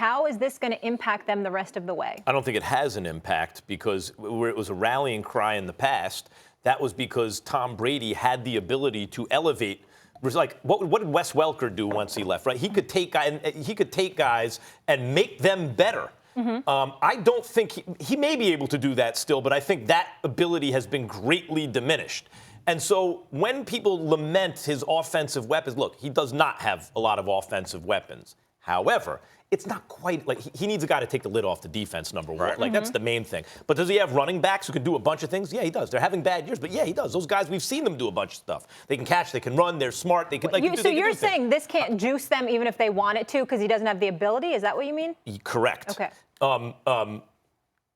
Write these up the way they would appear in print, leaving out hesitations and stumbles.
How is this going to impact them the rest of the way? I don't think it has an impact because where it was a rallying cry in the past, that was because Tom Brady had the ability to elevate. It was like, what did Wes Welker do once he left, right? He could take guys and make them better. I don't think he may be able to do that still, but I think that ability has been greatly diminished. And so when people lament his offensive weapons, look, he does not have a lot of offensive weapons. However, it's not quite like he needs a guy to take the lid off the defense, number one. Like, that's the main thing. But does he have running backs who can do a bunch of things? Yeah, he does. They're having bad years, but yeah, he does. Those guys, we've seen them do a bunch of stuff. They can catch, they can run, they're smart. They can, like, so you're saying this can't juice them even if they want it to because he doesn't have the ability? Is that what you mean? Correct. Okay.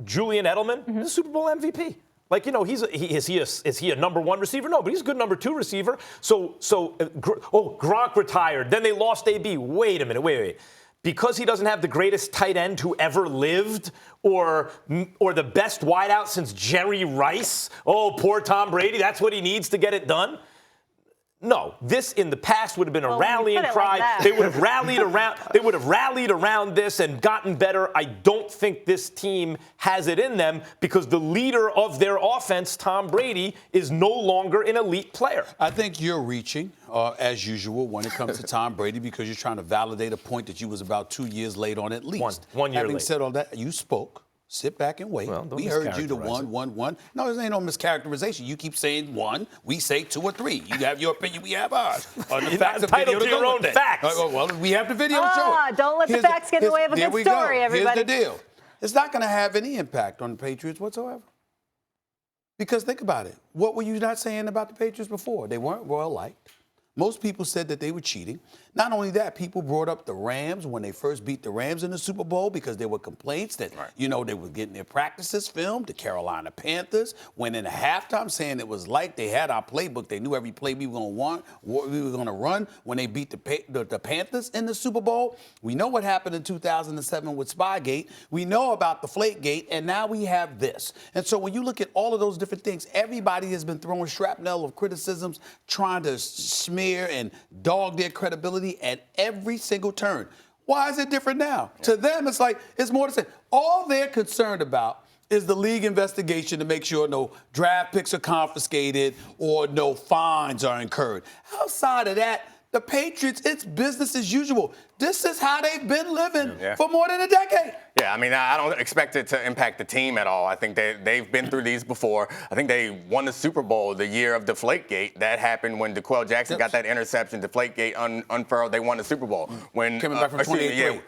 Julian Edelman is a Super Bowl MVP. Like, you know, is he a number one receiver? No, but he's a good number two receiver. Gronk retired. Then they lost AB. Wait a minute. Wait. Because he doesn't have the greatest tight end who ever lived or the best wideout since Jerry Rice. Oh, poor Tom Brady. That's what he needs to get it done. No, this in the past would have been a rallying cry. Like they would have rallied around. They would have rallied around this and gotten better. I don't think this team has it in them because the leader of their offense, Tom Brady, is no longer an elite player. I think you're reaching, as usual, when it comes to Tom Brady because you're trying to validate a point that you was about 2 years late on at least. One year late. Having said all that, you spoke. Sit back and wait. Well, we heard you to one. No, there ain't no mischaracterization. You keep saying one, we say two or three. You have your opinion, we have ours. You're not entitled to your own facts. Well, we have the video to show it. Don't let the facts get in the way of a good story, everybody. Here's the deal. It's not going to have any impact on the Patriots whatsoever. Because think about it. What were you not saying about the Patriots before? They weren't well-liked. Most people said that they were cheating. Not only that, people brought up the Rams when they first beat the Rams in the Super Bowl because there were complaints that, you know, they were getting their practices filmed. The Carolina Panthers went in at halftime saying it was like they had our playbook. They knew every play we were going to run when they beat the Panthers in the Super Bowl. We know what happened in 2007 with Spygate. We know about the Flakegate, and now we have this. And so when you look at all of those different things, everybody has been throwing shrapnel of criticisms, trying to smear and dog their credibility at every single turn. Why is it different now? To them, it's like, it's more the same. All they're concerned about is the league investigation to make sure no draft picks are confiscated or no fines are incurred. Outside of that, the Patriots, it's business as usual. This is how they've been living for more than a decade. Yeah, I mean, I don't expect it to impact the team at all. I think they've been through these before. I think they won the Super Bowl the year of Deflategate. That happened when DeQuell Jackson got that interception. Deflategate unfurled. They won the Super Bowl. When coming back from 28-3.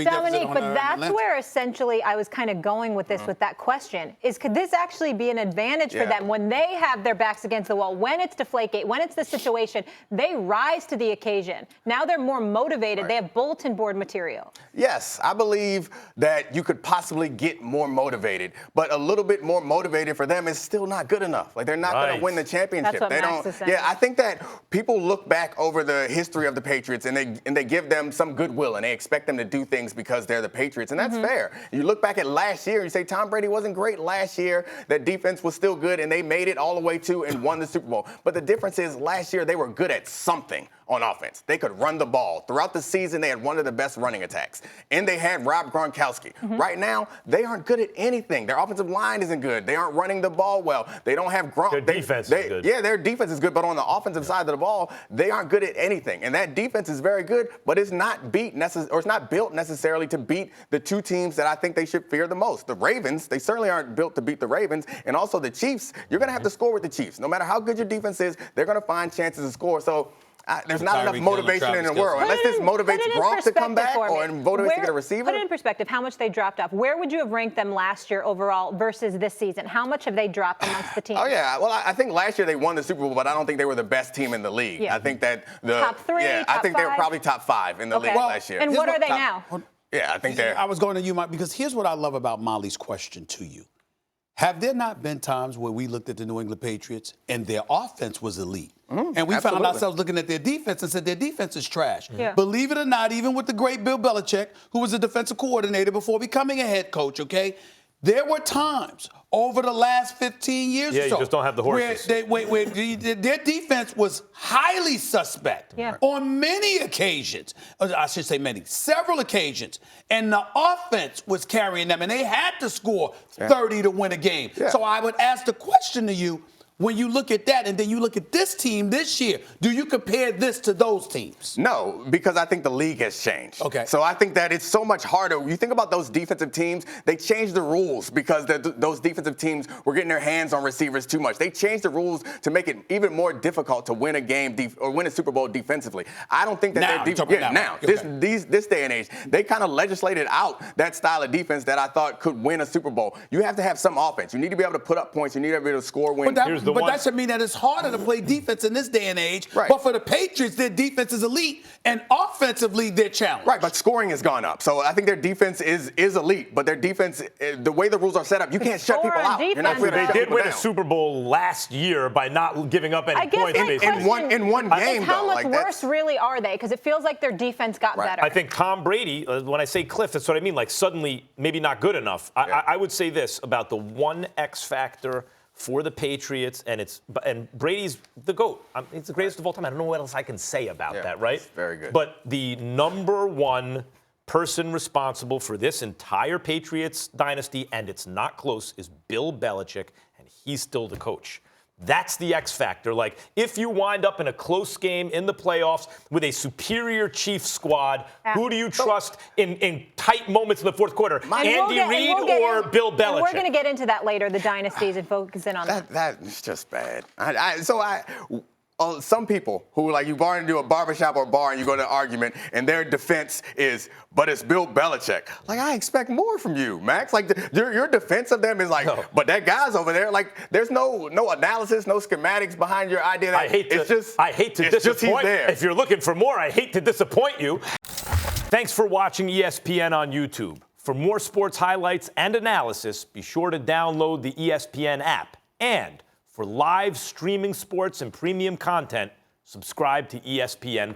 Dominique, but that's where essentially I was kind of going with this with that question. Could this actually be an advantage for them when they have their backs against the wall? When it's Deflategate, when it's the situation, they rise to the occasion. Now they're more motivated. They have bulletin board material. Yes, I believe that you could possibly get more motivated, but a little bit more motivated for them is still not good enough. Like, they're not going to win the championship. That's what Max is saying. Yeah, I think that people look back over the history of the Patriots and they give them some goodwill and they expect them to do things because they're the Patriots, and that's fair. You look back at last year, you say Tom Brady wasn't great last year, that defense was still good, and they made it all the way to and won the Super Bowl. But the difference is last year they were good at something on offense. They could run the ball. Throughout the season, they had one of the best running attacks. And they had Rob Gronkowski. Right now, they aren't good at anything. Their offensive line isn't good. They aren't running the ball well. They don't have Gronk. Their defense is good. Yeah, their defense is good, but on the offensive side of the ball, they aren't good at anything. And that defense is very good, but it's not built necessarily to beat the two teams that I think they should fear the most. The Ravens, they certainly aren't built to beat the Ravens. And also the Chiefs, you're going to have to score with the Chiefs. No matter how good your defense is, they're going to find chances to score. So there's not enough motivation in the world. Unless this motivates Gronk to come back or motivates to get a receiver. Put it in perspective, how much they dropped off. Where would you have ranked them last year overall versus this season? How much have they dropped amongst the teams? Oh, yeah. Well, I think last year they won the Super Bowl, but I don't think they were the best team in the league. I think that top three, I think they were probably top 5 in the league last year. And what are they now? Yeah, I think they're. I was going to you, Mike, because here's what I love about Molly's question to you. Have there not been times where we looked at the New England Patriots and their offense was elite? And we found ourselves looking at their defense and said their defense is trash. Believe it or not, even with the great Bill Belichick, who was a defensive coordinator before becoming a head coach, okay? There were times over the last 15 years or so. Yeah, you just don't have the horses. Where their defense was highly suspect on many occasions. I should say many, several occasions. And the offense was carrying them, and they had to score 30 to win a game. Yeah. So I would ask the question to you, when you look at that and then you look at this team this year, do you compare this to those teams? No, because I think the league has changed. Okay. So I think that it's so much harder. You think about those defensive teams, they changed the rules because those defensive teams were getting their hands on receivers too much. They changed the rules to make it even more difficult to win a game or win a Super Bowl defensively. I don't think that this day and age, they kind of legislated out that style of defense that I thought could win a Super Bowl. You have to have some offense. You need to be able to put up points. You need to be able to score wins. But that should mean that it's harder to play defense in this day and age. Right. But for the Patriots, their defense is elite, and offensively, they're challenged. Right, but scoring has gone up. So I think their defense is elite, but their defense, the way the rules are set up, you can't shut people out. You're not they did win a Super Bowl last year by not giving up any points. In one game, how much worse really are they? Because it feels like their defense got better. I think Tom Brady, when I say cliff, that's what I mean. Like suddenly, maybe not good enough. I would say this about the one X factor for the Patriots, and Brady's the GOAT. He's the greatest of all time. I don't know what else I can say about that, right? Very good. But the number one person responsible for this entire Patriots dynasty, and it's not close, is Bill Belichick, and he's still the coach. That's the X factor. Like, if you wind up in a close game in the playoffs with a superior Chiefs squad, who do you trust in tight moments in the fourth quarter? Andy Reid or Bill Belichick? We're going to get into that later, the dynasties, and focus in on that. That's just bad. Some people who, like, you bar into a barbershop or bar and you go to an argument and their defense is, but it's Bill Belichick. Like, I expect more from you, Max. Like, your defense of them is like, but that guy's over there. Like, there's no analysis, no schematics behind your idea. That I hate to disappoint. If you're looking for more, I hate to disappoint you. Thanks for watching ESPN on YouTube. For more sports highlights and analysis, be sure to download the ESPN app. And for live streaming sports and premium content, subscribe to ESPN+.